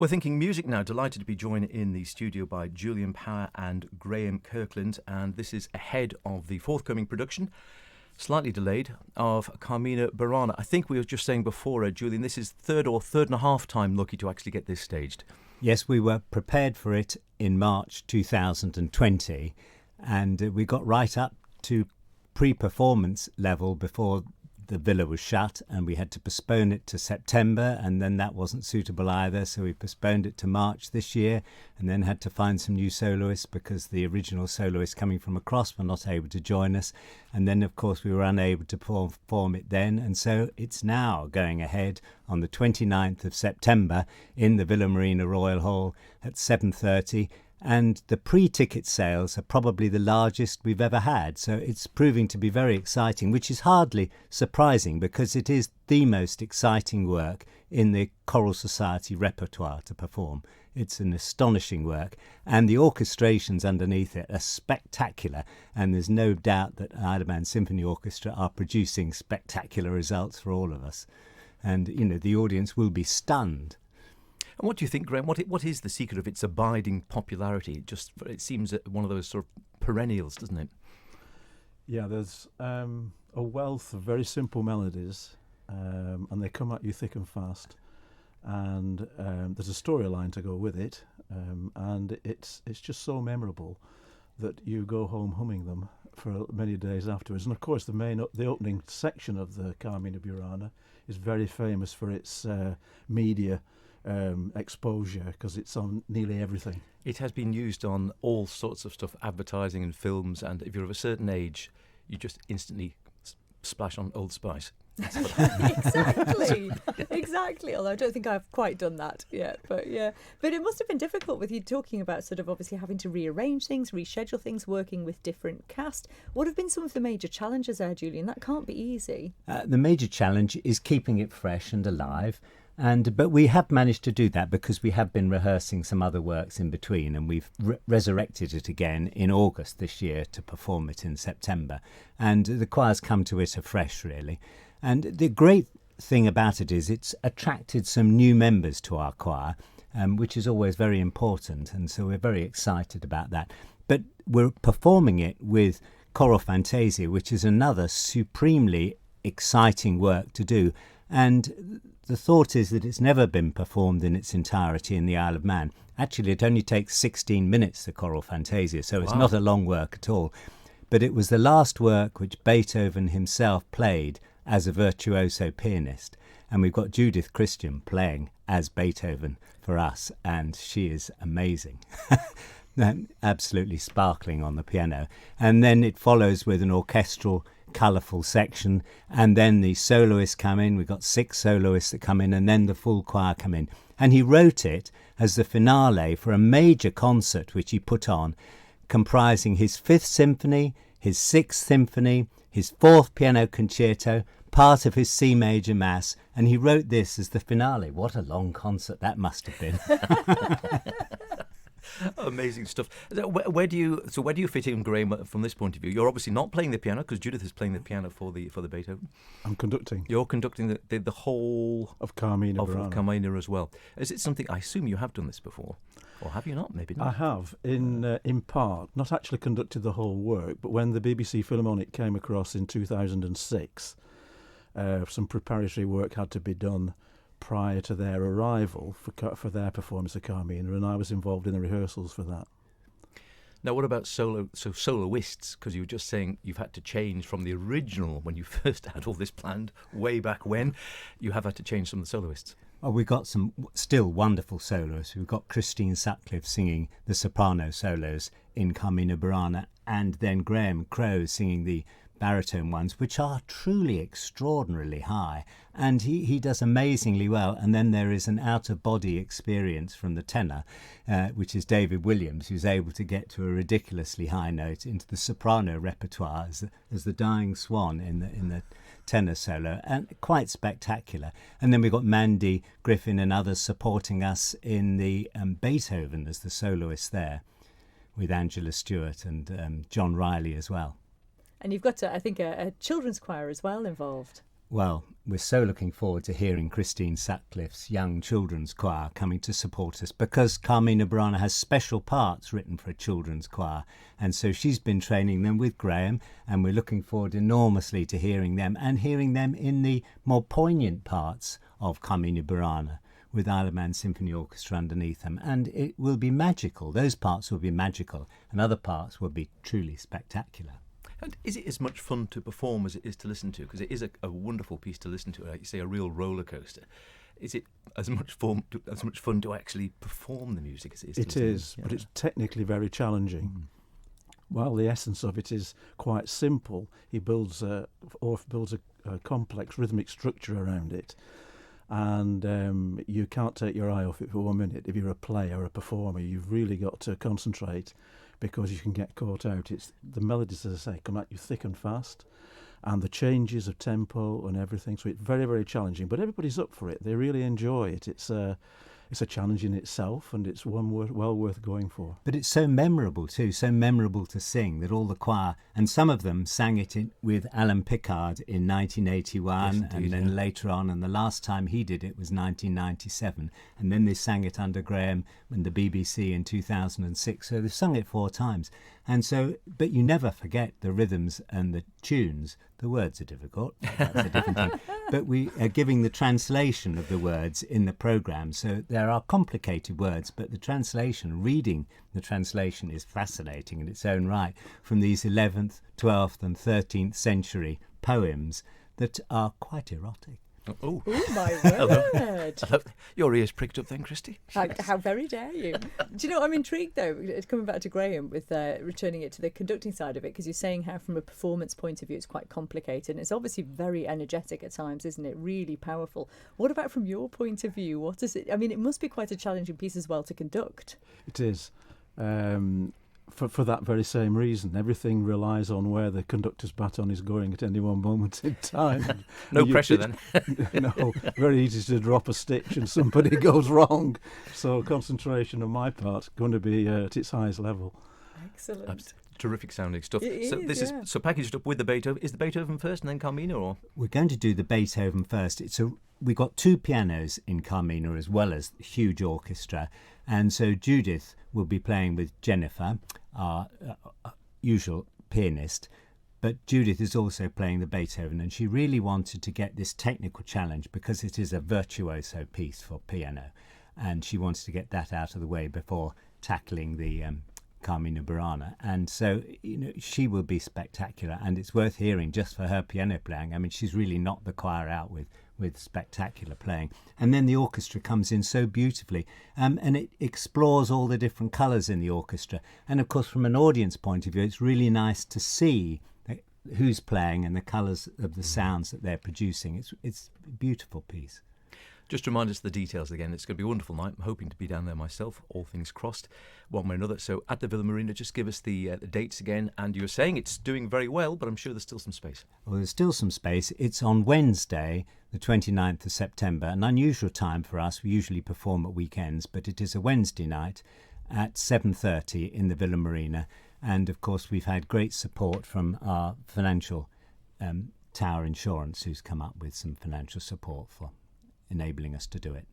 We're thinking music now. Delighted to be joined in the studio by Julian Power and Graham Kirkland, and this is ahead of the forthcoming production, slightly delayed, of Carmina Burana. I think we were just saying before, Julian, this is third and a half time lucky to actually get this staged. Yes, we were prepared for it in March 2020, and we got right up to pre-performance level before the villa was shut, and we had to postpone it to September, and then that wasn't suitable either, so we postponed it to March this year, and then had to find some new soloists because the original soloists coming from across were not able to join us, and then of course we were unable to perform it then, and so it's now going ahead on the 29th of September in the Villa Marina Royal Hall at 7:30. And the pre-ticket sales are probably the largest we've ever had, so it's proving to be very exciting, which is hardly surprising because it is the most exciting work in the Choral Society repertoire to perform. It's an astonishing work, and the orchestrations underneath it are spectacular, and there's no doubt that Isle of Man Symphony Orchestra are producing spectacular results for all of us, and the audience will be stunned. And what do you think, Graham? What is the secret of its abiding popularity? It seems one of those sort of perennials, doesn't it? Yeah, there's a wealth of very simple melodies, and they come at you thick and fast. And there's a storyline to go with it, and it's just so memorable that you go home humming them for many days afterwards. And of course, the opening section of the Carmina Burana is very famous for its media exposure, because it's on nearly everything. It has been used on all sorts of stuff, advertising and films, and if you're of a certain age, you just instantly splash on Old Spice. Exactly. Although I don't think I've quite done that yet, but yeah. But it must have been difficult with you talking about sort of obviously having to rearrange things, reschedule things, working with different cast. What have been some of the major challenges there, Julian? That can't be easy. The major challenge is keeping it fresh and alive. But we have managed to do that because we have been rehearsing some other works in between, and we've resurrected it again in August this year to perform it in September. And the choir's come to it afresh, really. And the great thing about it is it's attracted some new members to our choir, which is always very important, and so we're very excited about that. But we're performing it with Choral Fantasia, which is another supremely exciting work to do. And the thought is that it's never been performed in its entirety in the Isle of Man. Actually, it only takes 16 minutes, the Choral Fantasia, so it's not a long work at all. But it was the last work which Beethoven himself played as a virtuoso pianist. And we've got Judith Christian playing as Beethoven for us, and she is amazing. Absolutely sparkling on the piano. And then it follows with an orchestral colourful section, and then the soloists come in. We've got 6 soloists that come in, and then the full choir come in. And he wrote it as the finale for a major concert which he put on, comprising his 5th symphony, his 6th symphony, his 4th piano concerto, part of his C major mass, and he wrote this as the finale. What a long concert that must have been. Amazing stuff. Where do you fit in, Graham, from this point of view? You're obviously not playing the piano because Judith is playing the piano for the Beethoven. I'm conducting. You're conducting the whole of Carmina Burana. Of Carmina as well. Is it something, I assume you have done this before, or have you not? Maybe not. I have, in part, not actually conducted the whole work, but when the BBC Philharmonic came across in 2006, some preparatory work had to be done prior to their arrival for their performance of Carmina, and I was involved in the rehearsals for that. Now, what about soloists? Because you were just saying you've had to change from the original when you first had all this planned way back when. You have had to change some of the soloists. Oh, we've got some still wonderful soloists. We've got Christine Sutcliffe singing the soprano solos in Carmina Burana, and then Graham Crowe singing the baritone ones, which are truly extraordinarily high, and he does amazingly well. And then there is an out-of-body experience from the tenor, which is David Williams, who's able to get to a ridiculously high note into the soprano repertoire as the dying swan in the tenor solo, and quite spectacular. And then we've got Mandy Griffin and others supporting us in the Beethoven as the soloist there, with Angela Stewart and John Riley as well. And you've got, I think, a children's choir as well involved. Well, we're so looking forward to hearing Christine Sutcliffe's young children's choir coming to support us, because Carmina Burana has special parts written for a children's choir, and so she's been training them with Graham, and we're looking forward enormously to hearing them in the more poignant parts of Carmina Burana, with Isle of Man Symphony Orchestra underneath them, and it will be magical. Those parts will be magical, and other parts will be truly spectacular. And is it as much fun to perform as it is to listen to? Because it is a wonderful piece to listen to, like you say, a real roller coaster. Is it as much fun to actually perform the music as it is to listen? It is, but it's technically very challenging. While the essence of it is quite simple, Orff builds a complex rhythmic structure around it, and you can't take your eye off it for 1 minute. If you're a player or a performer, you've really got to concentrate, because you can get caught out. It's the melodies, as I say, come at you thick and fast, and the changes of tempo and everything. So it's very, very challenging. But everybody's up for it. They really enjoy it. It's a challenge in itself, and it's one well worth going for. But it's so memorable too, so memorable to sing, that all the choir, and some of them sang it with Alan Pickard in 1981, yes, indeed, and then later on, and the last time he did it was 1997, and then they sang it under Graham and the BBC in 2006. So they've sung it 4 times, and so, but you never forget the rhythms and the tunes. The words are difficult, that's a different thing. But we are giving the translation of the words in the programme. So there are complicated words, but the translation, reading the translation, is fascinating in its own right, from these 11th, 12th and 13th century poems that are quite erotic. Oh, my word. Your ears pricked up then, Christy. How very dare you? Do you know, I'm intrigued though, coming back to Graham with returning it to the conducting side of it, because you're saying how from a performance point of view it's quite complicated, and it's obviously very energetic at times, isn't it? Really powerful. What about from your point of view? What is it? I mean, it must be quite a challenging piece as well to conduct. It is. For that very same reason, everything relies on where the conductor's baton is going at any one moment in time. No pressure then. No, very easy to drop a stitch and somebody goes wrong. So concentration on my part going to be at its highest level. Excellent. That's terrific sounding stuff. It is, is so packaged up with the Beethoven. Is the Beethoven first and then Carmina, or? We're going to do the Beethoven first. We've got 2 pianos in Carmina as well as a huge orchestra, and so Judith will be playing with Jennifer, our usual pianist, but Judith is also playing the Beethoven, and she really wanted to get this technical challenge because it is a virtuoso piece for piano, and she wants to get that out of the way before tackling the Carmina Burana. And so, you know, she will be spectacular, and it's worth hearing just for her piano playing. I mean, she's really knocked the choir out with spectacular playing. And then the orchestra comes in so beautifully, and it explores all the different colours in the orchestra. And of course, from an audience point of view, it's really nice to see who's playing and the colours of the sounds that they're producing. It's a beautiful piece. Just to remind us of the details again, it's going to be a wonderful night. I'm hoping to be down there myself, all things crossed, one way or another. So at the Villa Marina, just give us the dates again. And you were saying it's doing very well, but I'm sure there's still some space. Well, there's still some space. It's on Wednesday, the 29th of September, an unusual time for us. We usually perform at weekends, but it is a Wednesday night at 7:30 in the Villa Marina. And, of course, we've had great support from our financial Tower Insurance, who's come up with some financial support for enabling us to do it.